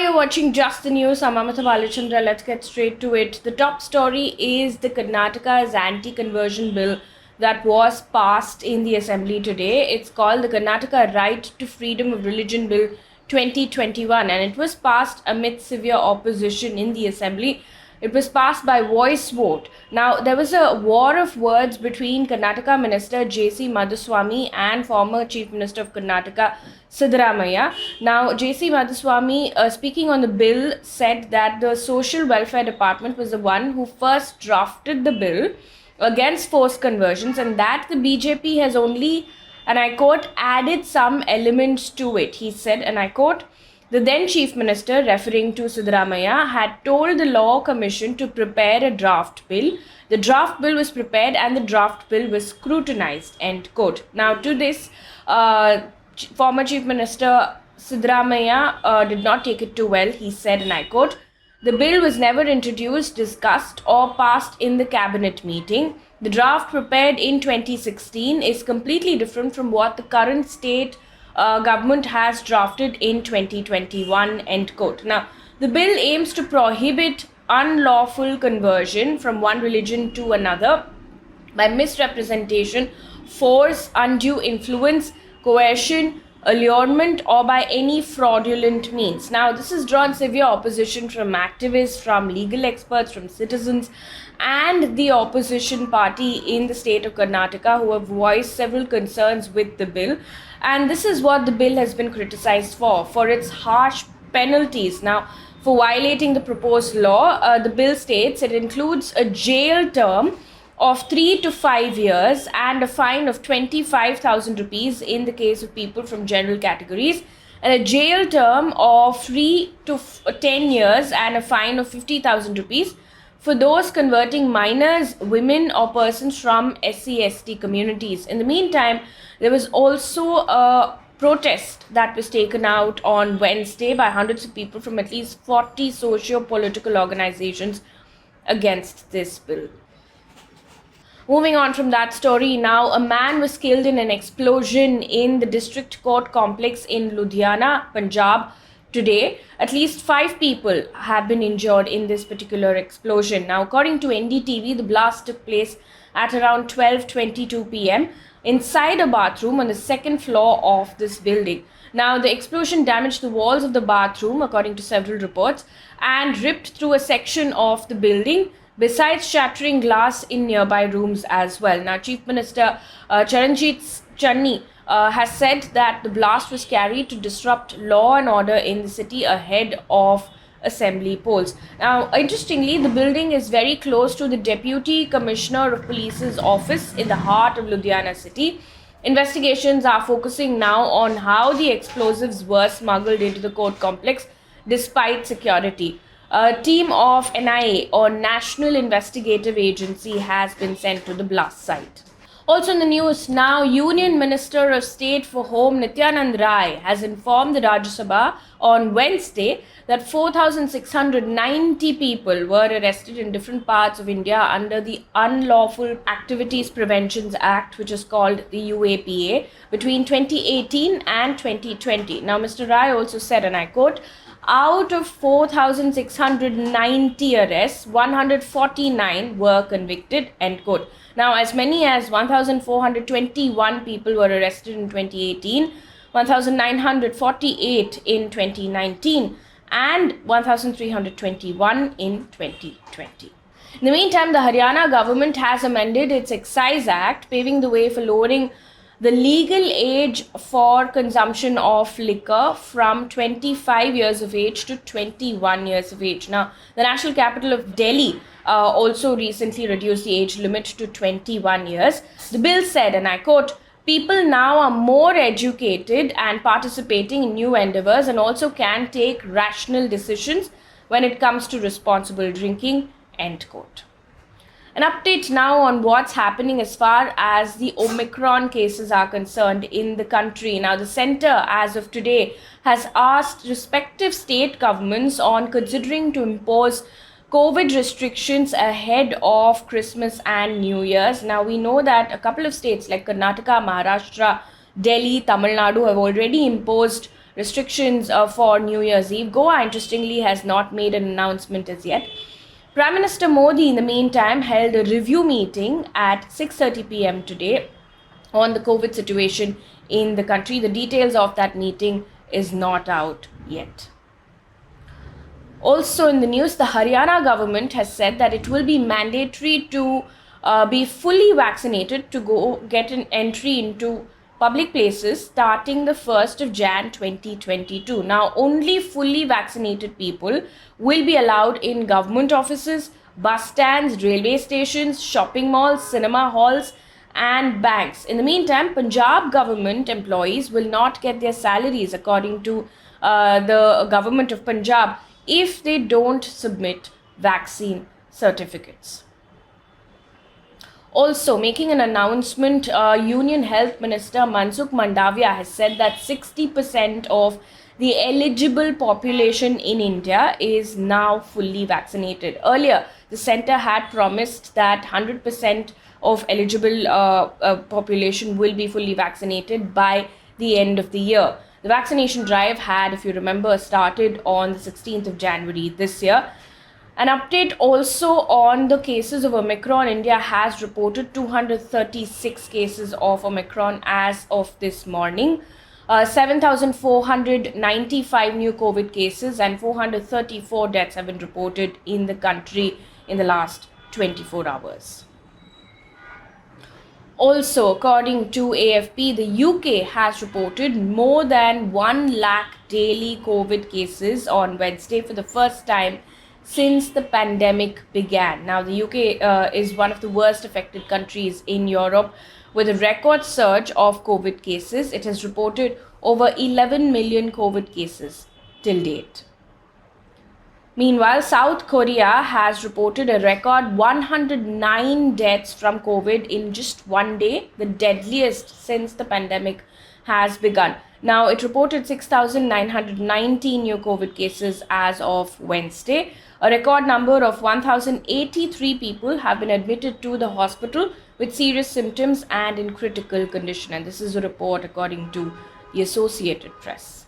you're watching Just the News. I'm Amita Balachandra. Let's get straight to it. The top story is the Karnataka's anti-conversion bill that was passed in the assembly today. It's called the Karnataka Right to Freedom of Religion Bill 2021, and it was passed amid severe opposition in the assembly. It was passed by voice vote. Now, there was a war of words between Karnataka Minister J.C. Madhuswamy and former Chief Minister of Karnataka, Siddaramaiah. Now, J.C. Madhuswamy, speaking on the bill, said that the Social Welfare Department was the one who first drafted the bill against forced conversions, and that the BJP has only, and I quote, added some elements to it. He said, and I quote, the then Chief Minister, referring to Siddaramaiah, had told the Law Commission to prepare a draft bill. The draft bill was prepared and the draft bill was scrutinized, end quote. Now, to this, former Chief Minister Siddaramaiah did not take it too well. He said, and I quote, the bill was never introduced, discussed, or passed in the cabinet meeting. The draft prepared in 2016 is completely different from what the current state government has drafted in 2021, end quote. Now, the bill aims to prohibit unlawful conversion from one religion to another by misrepresentation, force, undue influence, coercion, allurement, or by any fraudulent means. Now, this has drawn severe opposition from activists, from legal experts, from citizens, and the opposition party in the state of Karnataka, who have voiced several concerns with the bill. And this is what the bill has been criticized for its harsh penalties. Now, for violating the proposed law, the bill states it includes a jail term of 3 to 5 years and a fine of 25,000 rupees in the case of people from general categories, and a jail term of 3 to 10 years and a fine of 50,000 rupees for those converting minors, women, or persons from SC/ST communities. In the meantime, there was also a protest that was taken out on Wednesday by hundreds of people from at least 40 socio-political organizations against this bill. Moving on from that story now, a man was killed in an explosion in the district court complex in Ludhiana, Punjab today. At least 5 people have been injured in this particular explosion. Now, according to NDTV, the blast took place at around 12:22 p.m. inside a bathroom on the second floor of this building. Now, the explosion damaged the walls of the bathroom, according to several reports, and ripped through a section of the building, besides shattering glass in nearby rooms as well. Now, Chief Minister Charanjit Channi has said that the blast was carried to disrupt law and order in the city ahead of assembly polls. Now, interestingly, the building is very close to the Deputy Commissioner of Police's office in the heart of Ludhiana city. Investigations are focusing now on how the explosives were smuggled into the court complex despite security. A team of NIA, or National Investigative Agency, has been sent to the blast site. Also in the news now, Union Minister of State for Home Nityanand Rai has informed the Rajya Sabha on Wednesday that 4,690 people were arrested in different parts of India under the Unlawful Activities Preventions Act, which is called the UAPA, between 2018 and 2020. Now, Mr. Rai also said, and I quote, out of 4,690 arrests, 149 were convicted, end quote. Now, as many as 1,421 people were arrested in 2018, 1,948 in 2019, and 1,321 in 2020. In the meantime, the Haryana government has amended its Excise Act, paving the way for lowering the legal age for consumption of liquor from 25 years of age to 21 years of age. Now, the national capital of Delhi also recently reduced the age limit to 21 years. The bill said, and I quote, people now are more educated and participating in new endeavors and also can take rational decisions when it comes to responsible drinking, end quote. An update now on what's happening as far as the Omicron cases are concerned in the country. Now, the centre, as of today, has asked respective state governments on considering to impose COVID restrictions ahead of Christmas and New Year's. Now, we know that a couple of states like Karnataka, Maharashtra, Delhi, Tamil Nadu have already imposed restrictions for New Year's Eve. Goa, interestingly, has not made an announcement as yet. Prime Minister Modi, in the meantime, held a review meeting at 6:30 p.m. today on the COVID situation in the country. The details of that meeting is not out yet. Also in the news, the Haryana government has said that it will be mandatory to be fully vaccinated to go get an entry into public places starting the 1st of Jan 2022. Now, only fully vaccinated people will be allowed in government offices, bus stands, railway stations, shopping malls, cinema halls, and banks. In the meantime, Punjab government employees will not get their salaries, according to the government of Punjab, if they don't submit vaccine certificates. Also, making an announcement, Union Health Minister Mansukh Mandavia has said that 60% of the eligible population in India is now fully vaccinated. Earlier, the centre had promised that 100% of eligible population will be fully vaccinated by the end of the year. The vaccination drive had, if you remember, started on the 16th of January this year. An update also on the cases of Omicron. India has reported 236 cases of Omicron as of this morning. 7,495 new COVID cases and 434 deaths have been reported in the country in the last 24 hours. Also, according to AFP, the UK has reported more than 1 lakh daily COVID cases on Wednesday for the first time since the pandemic began. Now, the UK is one of the worst affected countries in Europe with a record surge of COVID cases. It has reported over 11 million COVID cases till date. Meanwhile, South Korea has reported a record 109 deaths from COVID in just one day, the deadliest since the pandemic has begun. Now, it reported 6,919 new COVID cases as of Wednesday. A record number of 1,083 people have been admitted to the hospital with serious symptoms and in critical condition. And this is a report according to the Associated Press.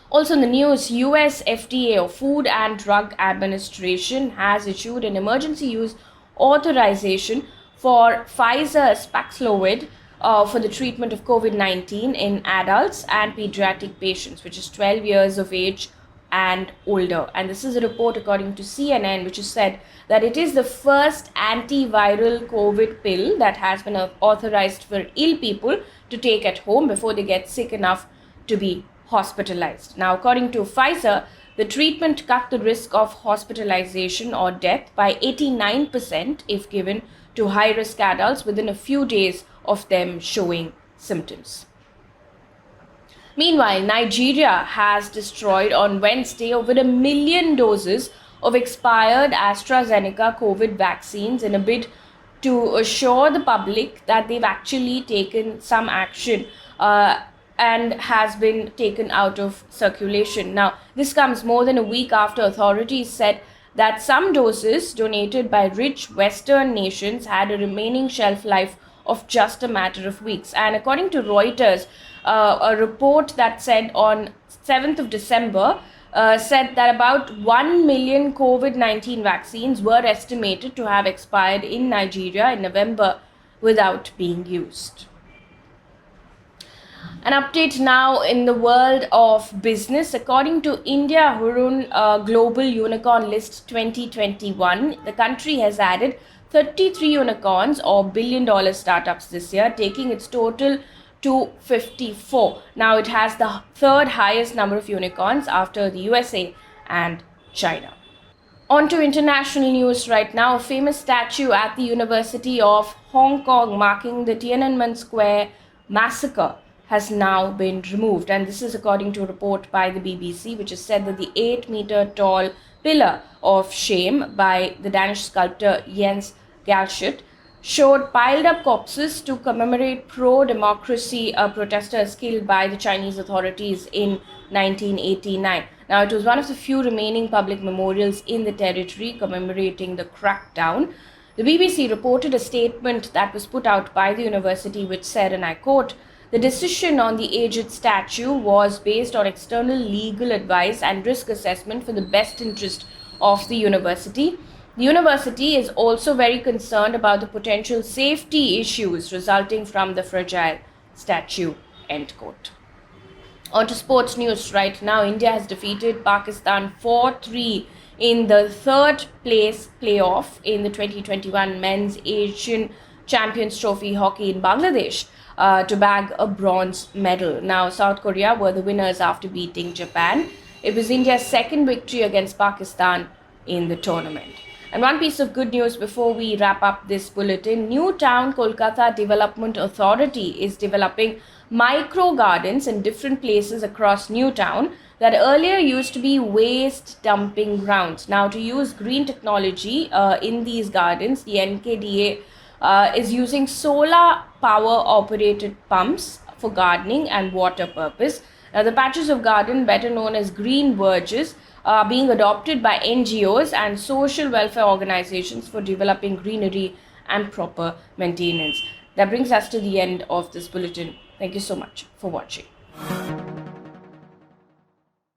Also in the news, US FDA, or Food and Drug Administration, has issued an emergency use authorization for Pfizer's Paxlovid for the treatment of COVID-19 in adults and pediatric patients, which is 12 years of age and older. And this is a report according to CNN, which has said that it is the first antiviral COVID pill that has been authorized for ill people to take at home before they get sick enough to be hospitalized. Now, according to Pfizer, the treatment cut the risk of hospitalization or death by 89% if given to high-risk adults within a few days of them showing symptoms. Meanwhile, Nigeria has destroyed on Wednesday over 1 million doses of expired AstraZeneca COVID vaccines in a bid to assure the public that they've actually taken some action and has been taken out of circulation. Now, this comes more than a week after authorities said that some doses donated by rich Western nations had a remaining shelf life of just a matter of weeks. And according to Reuters, a report that said on 7th of December said that about 1 million COVID-19 vaccines were estimated to have expired in Nigeria in November without being used. An update now in the world of business. According to India Hurun Global Unicorn List 2021, the country has added 33 unicorns or billion-dollar startups this year, taking its total to 54. Now it has the third highest number of unicorns after the USA and China. On to international news right now. A famous statue at the University of Hong Kong marking the Tiananmen Square massacre has now been removed, and this is according to a report by the BBC, which has said that the 8-meter tall pillar of shame by the Danish sculptor Jens Galschiøt showed piled up corpses to commemorate pro-democracy protesters killed by the Chinese authorities in 1989. Now, it was one of the few remaining public memorials in the territory commemorating the crackdown. The BBC reported a statement that was put out by the university which said, and I quote, The decision on the aged statue was based on external legal advice and risk assessment for the best interest of the university. The university is also very concerned about the potential safety issues resulting from the fragile statue. End quote. On to sports news right now. India has defeated Pakistan 4-3 in the third place playoff in the 2021 Men's Asian Champions Trophy hockey in Bangladesh to bag a bronze medal. Now, South Korea were the winners after beating Japan. It was India's second victory against Pakistan in the tournament. And one piece of good news before we wrap up this bulletin: New Town Kolkata Development Authority is developing micro gardens in different places across New Town that earlier used to be waste dumping grounds. Now, to use green technology in these gardens, the NKDA is using solar power operated pumps for gardening and water purpose. Now, the patches of garden, better known as green verges, are being adopted by NGOs and social welfare organizations for developing greenery and proper maintenance. That brings us to the end of this bulletin. Thank you so much for watching.